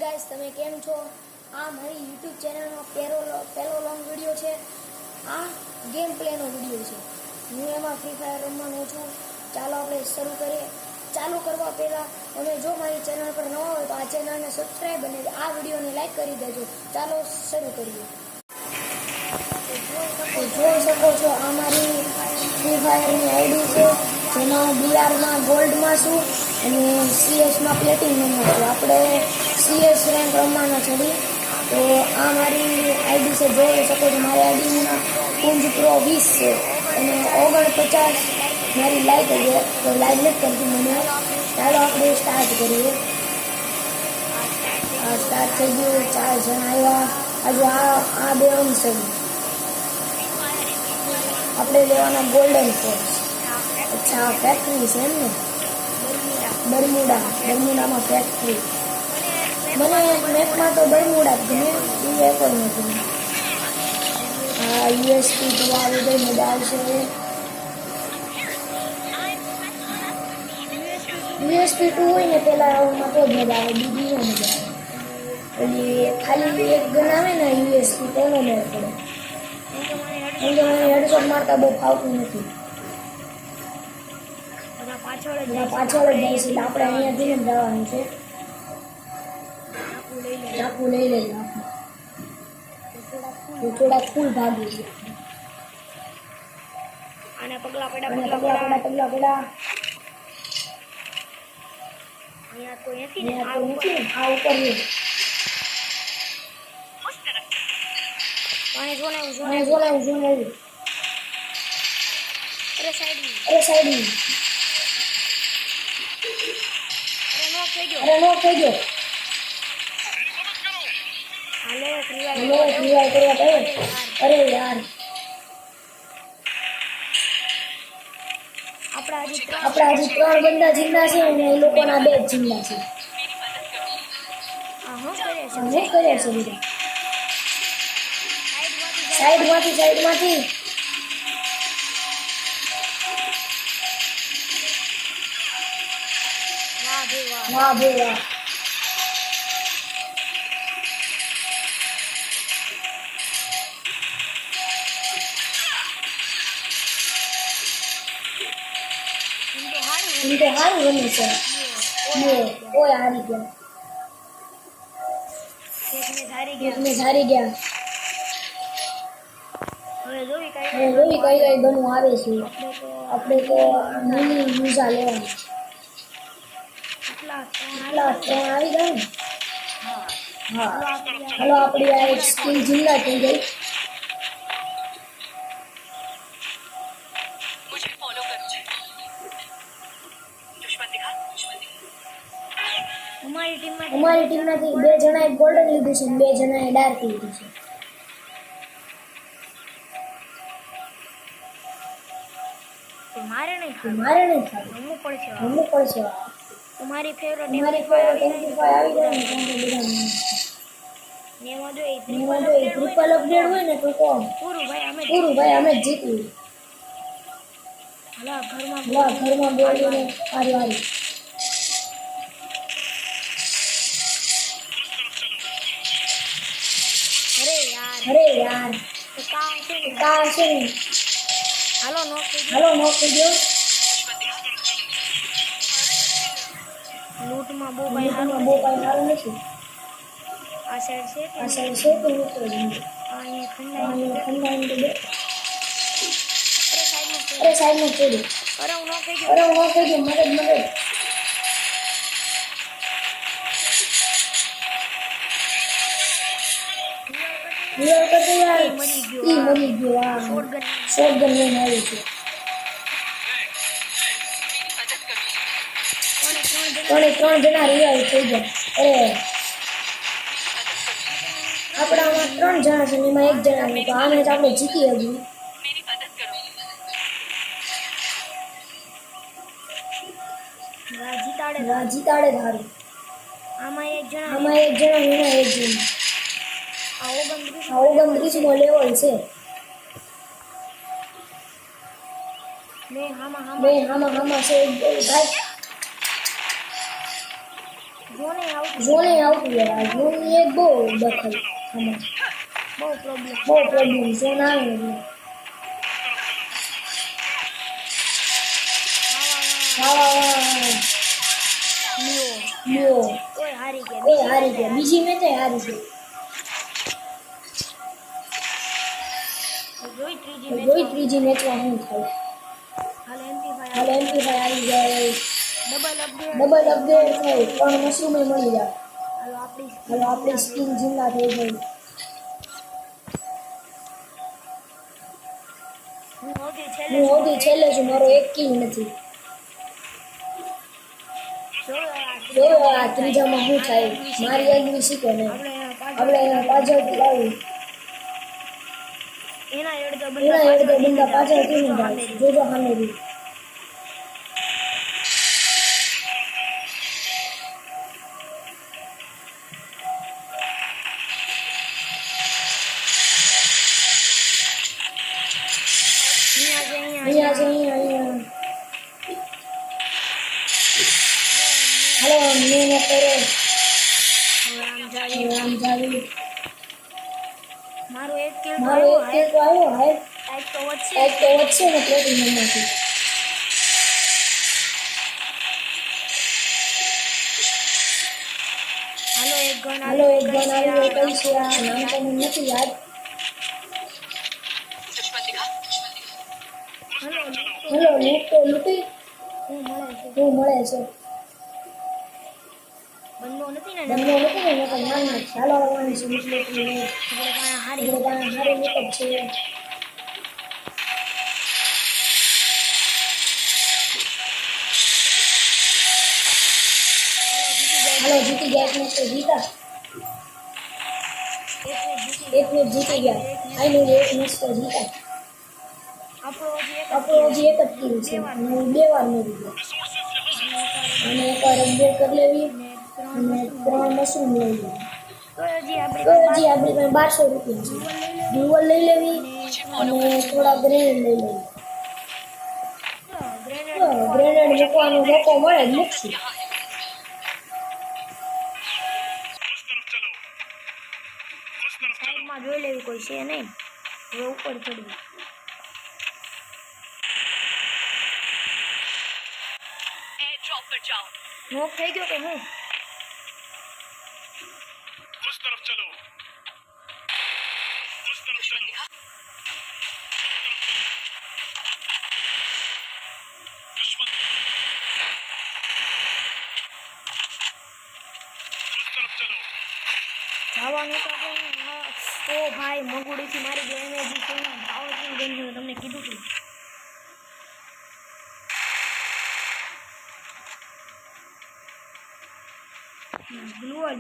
Guys, તમે કેમ છો? આ મારી યુટ્યુબ ચેનલનો પહેલો લોંગ વિડીયો છે. આ ગેમ પ્લેનો વિડીયો છે. હું એમાં ફ્રી ફાયર રમવાનો છું. ચાલો આપણે શરૂ કરીએ. ચાલુ કરવા પહેલાં તમે જો મારી ચેનલ પર નવા હોય તો આ ચેનલને સબસ્ક્રાઈબ અને આ વિડીયોને લાઈક કરી દેજો. ચાલો શરૂ કરીએ. જોઈ શકો છો આ મારી ફ્રી ફાયરની આઈડી છે, જેમાં બીઆરમાં ગોલ્ડમાં છું અને સીએસમાં પ્લેટિનમમાં છું. આપણે સીએસ રેન્ક રમવાના છે. તો આ મારી આઈડી છે, જોઈ શકો છો. મારી આઈડીમાં કુંજ પ્રો 20 છે અને 49 મારી લાઈક છે. તો લાઈક નથી કરતી મને. ચાલો આપણે સ્ટાર્ટ કરીએ. આ સ્ટાર્ટ થઈ ગયું. 4 જણ આવ્યા. આ બે છે. આપણે લેવાના ગોલ્ડન ફોર્સ. અચ્છા, ફેક્ટરી છે એમ ને? બરમુડામાં ફેક્ટરી. મને મેપમાં તો બરમુડા જ ગમે, એ કોઈ નથી. હા, યુએસપી 2 આવી ગઈ. મજા આવશે. યુએસપી 2 હોય ને પેલા આવુંમાં તો જ મજા આવે, બીજી નો મજા આવે. એટલે ખાલી એક ગન આવે ને યુએસપી, તેનો મેળ પડે. કેમ કે મને હેડશોટ મારતા બહુ ફાવતું નથી. પાછળ જ જાય છે. આપણે અહીંયાથી જ જવાનું છે. ચાકુ લઈ લઈએ આપણે. થોડા ફૂલ ભાગી છે. અને પગલા પડ્યા. અહીંયા કોઈ નથી ને. આ ઉપર પાણી જોને આવ્યું. અરે સાઈડ. અરે નો થઈ ગયો. હાલો રિવાઇવ કરવા દે. અરે યાર, આપણા હજી 3 બંદા જિંદા છે અને એ લોકોના 2 જ જિંદા છે. શું કરે છે બધા? સાઈડમાંથી. વાહ ભાઈ વાહ. એમ તો સારું બને છે. ઓય હારી ગયા. એકને હારી ગયા. હવે જોઈ કઈ બનવું આવે છે. આપણે તો મિની યુઝા લેવાની. એટલા 3 આવી ગયા ને? હા. હાલો, આપણી આ એક સ્કીલ જિંદા થઈ ગઈ. અમારી ટીમમાંથી 2 જણાએ ગોલ્ડન લીધું છે, 2 જણાએ ડાર્ક લીધું છે. મારે નહીં ખાવું. રમવું પડશે. તમારી ફેવરેટ MP5 આવી જાય ને એમાં જો ટ્રિપલ અપગ્રેડ હોય ને તો પૂરું ભાઈ, અમે જ જીત્યું. ઘરમાં બોલીને હારી. અરે યાર, કા છે ને. હાલો નો થઈ ગયો. લૂટમાં બહુ કઈ સારું નથી. આ સાઈડ છે કે નથી? અહીંયા ખંડાઈને તો બે. અરે સાઈડમાં છોડી. અરે હું નો થઈ ગયો. મદદ. રિવાઇવ કરતો યાર. મરી ગયો. શોટગન લઈને આવી છે. 3 જણા રિવાઇવ થઈ ગયા. અરે આપણામાં 3 જણા છે, એમાં 1 જણા નહીં. તો આ મેચ આપણે જીતી હજી. જીતાડે ધારું. આમાં 1 જણા, એમાં 1 જણા. આ 29મો લેવલ છે. હામાં છે ભાઈ. ઝોને આવતું યાર આ ઝોનની એક બહુ દખલ આમાં બહુ પ્રોબ્લેમ. બહુ પ્રોબ્લેમ ઝોન આવે એટલે વાહ વાહ વાહ લ્યો લ્યો તોય હારી ગયા. એ હારી ગયા બીજી મેચ હારી છે જોઈ ત્રીજી તો મેચ જોઈ ત્રીજી મેચમાં શું થાય હાલ MP5 હાલ MP5 આવી જાય ડબલ અપડેટ. ડબલ અપગ્રેડ થાય 3 મશરૂમ મળી જાય હાલો આપણી હાલો આપણી સ્કીન જિંદા થઈ ગઈ હું સૌથી છેલ્લે હું છું. સૌથી છેલ્લે છું મારો એક કિલ નથી જો આ ત્રીજામાં શું થાય મારી એગ્રી શીખે ને આપણે પાછળથી આવી એના એડતો એના એડ તો બંદા પાછળથી ને જાય જોજો સામે બી અહીંયા છે અહીંયા હાલો મેં ન કરો આમ જાવી મારો એક કિલ મારો એક કિલ તો આવ્યો હાય ટાઈપ તો વધશે. કાંઈક તો વધશે ને પ્લેટિનમમાંથી હાલો એક ગન હાલો એક ગન આવી ગઈ કઈ છે આ નામ તો મને નથી યાદ હાલો લૂટ તો લૂટી હું મળે છે. શું મળે છે બંધો નથી ને બંને નથી ને મેં તો નાના ચાલો આવવાની છે મુસ્લિમ આપણે પાસે હારી. એટલે ત્યાં હારી નીકળ છે હાલો જીતી ગયા એક મેચ તો જીતા એક મેચ જીતી ગયા આઈને એક મેચ તો જીતા આપણો હજી એક આપણો હજી એક જ કિલ છે અને હું 2 વાર મેરી ગયો અને એકવાર અપડેટ કરી લેવી અને 3 મશરૂમ લઈ લેવી તો હજી આપણે તો હજી આપણી પાસે 1200 રૂપિયા છે ડ્યુઅલ લઈ લેવી અને થોડા ગ્રેનેડ લઈ લેવી ગ્રેનેડ મૂકવાનો મોકો મળે જ મૂકશું સાઈડમાં જોઈ લેવી કોઈ છે નહીં. હવે ઉપર ચડવી. નોક થઈ ગયો કે હું उस तरफ चलो उस तरफ चलो दुश्मन उस तरफ चलो જવાનું તો આપણે ઓ ભાઈ મગુડીથી મારી ગયો એનર્જી છે ને પાવર કેમ ગયું તમને કીધું હતું. ગ્લુઅલ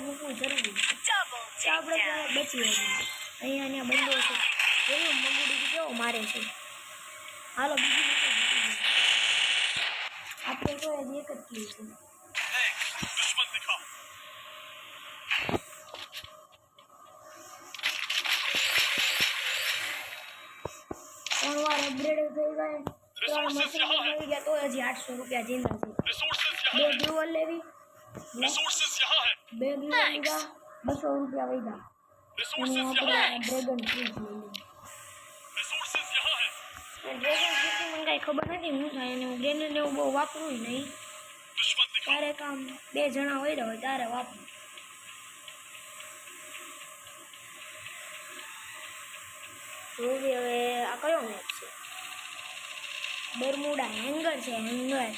મૂકવું જરૂરી છે આપણે ક્યારે બચી જઈએ. અહીંયા બંધો છે જોયું મગુડી કેવો મારે છે. હાલો બીજી રીતે જીતી ગયા. આપણે તો હજી એક જ કિલ છે. दुश्मन दिखा 3 વાર અપગ્રેડ થઈ જાય 3 મશીન મળી ગયા તો હજી 800 રૂપિયા જીંદા છે. रिसोर्सेज 2 यहाँ ડ્યુઅલ લેવી है रिसोर्सेज यहाँ है 2 ડ્યુઅલ લીધા 200 રૂપિયા વધ્યા અને रिसोर्सेज यहाँ है આપણે ડ્રેગન ફ્રૂટ લઈ લઈએ. रिसोर्सेज यहाँ है ડ્રેગન ફ્રૂટની મને કાંઈ ખબર નથી શું થાય અને હું ગ્રેનેડ ને એવું બહુ વાપરું નહીં. दुश्मन दिखा ક્યારેક આમ 2 જણા હોય ત્યારે વાપરું. જોઈએ હવે આ કયો મેચ છે. બરમુડા હેંગર છે હેંગર.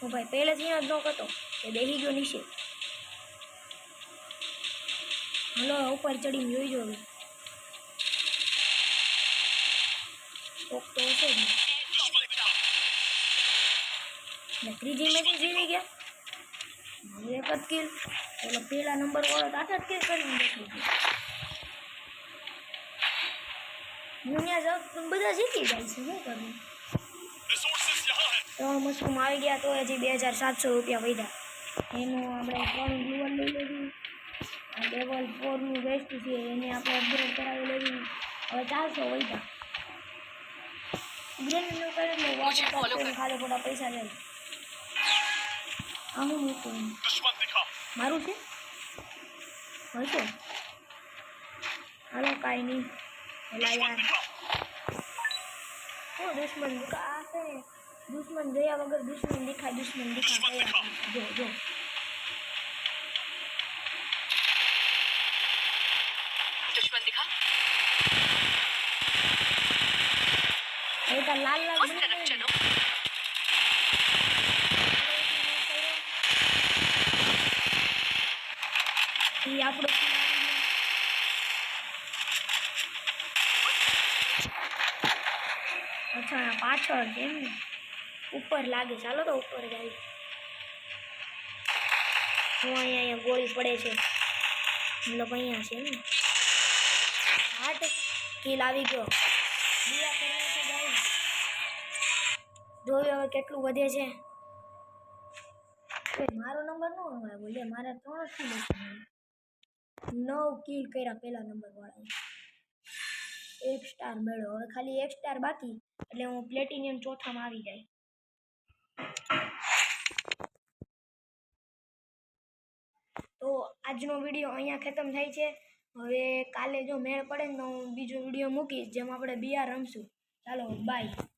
હું ભાઈ પહેલેથી જ નોક હતો એ બેસી ગયો નીચે. હલો ઉપર ચડીને જોઈ જો હવે. કોક તો હશે જ ને. दुश्मन दिखा ને ત્રીજી મેચ જીતી ગયા. એક જ કિલ ઓલો પહેલા નંબર વાળો તો 8 જ કિલ કરીને બેઠો છે. હું ત્યાં જાઉં તો બધા જીતી જાય છે શું કરવું. रिसोर्सेज यहाँ है 3 મશરૂમ આવી ગયા તો હજી 2700 રૂપિયા વધ્યા. એનું આપણે 3 ગ્લુઅલ લઈ લેવી. આ લેવલ 4નું વેસ્ટ છે એને આપણે અપગ્રેડ કરાવી લેવી. હવે 400 વધ્યા. ગ્રેનેડ નું કરે એટલે વોટર પાર્ક ખાલી ખોટા પૈસા જાય આ હું મૂકું दुश्मन दिखा મારું છે હશે હાલો કાંઈ નહીં પેલા યાર દુશ્મન દિખા છે દુશ્મન જોયા વગર દુશ્મન દિખા જો જો दुश्मन दिखा હવે તો લાલ લાલ उस तरफ चलो એ આપણો અચ્છા પાછળ છે એમ ને ઉપર લાગે ચાલો તો ઉપર જાય હું અહીંયા ગોળી પડે છે મતલબ અહીંયા છે એમ ને હાટ કિલ આવી ગયો બીજા કરવા છે ગાઈ જોયું હવે કેટલું વધે છે મારો નંબર ન હોય બોલે મારે 3 કિલ છે 9 કિલ કર્યા પહેલા નંબર વાળા 1 સ્ટાર મેળવ્યો હવે ખાલી 1 સ્ટાર બાકી એટલે હું પ્લેટિનિયમ ચોથામાં આવી જાય તો આજનો વિડીયો અહીંયા ખતમ થાય છે હવે કાલે જો મેળ પડે ને તો હું બીજો વિડીયો મૂકીશ જેમાં આપણે બીઆર રમશું ચાલો બાય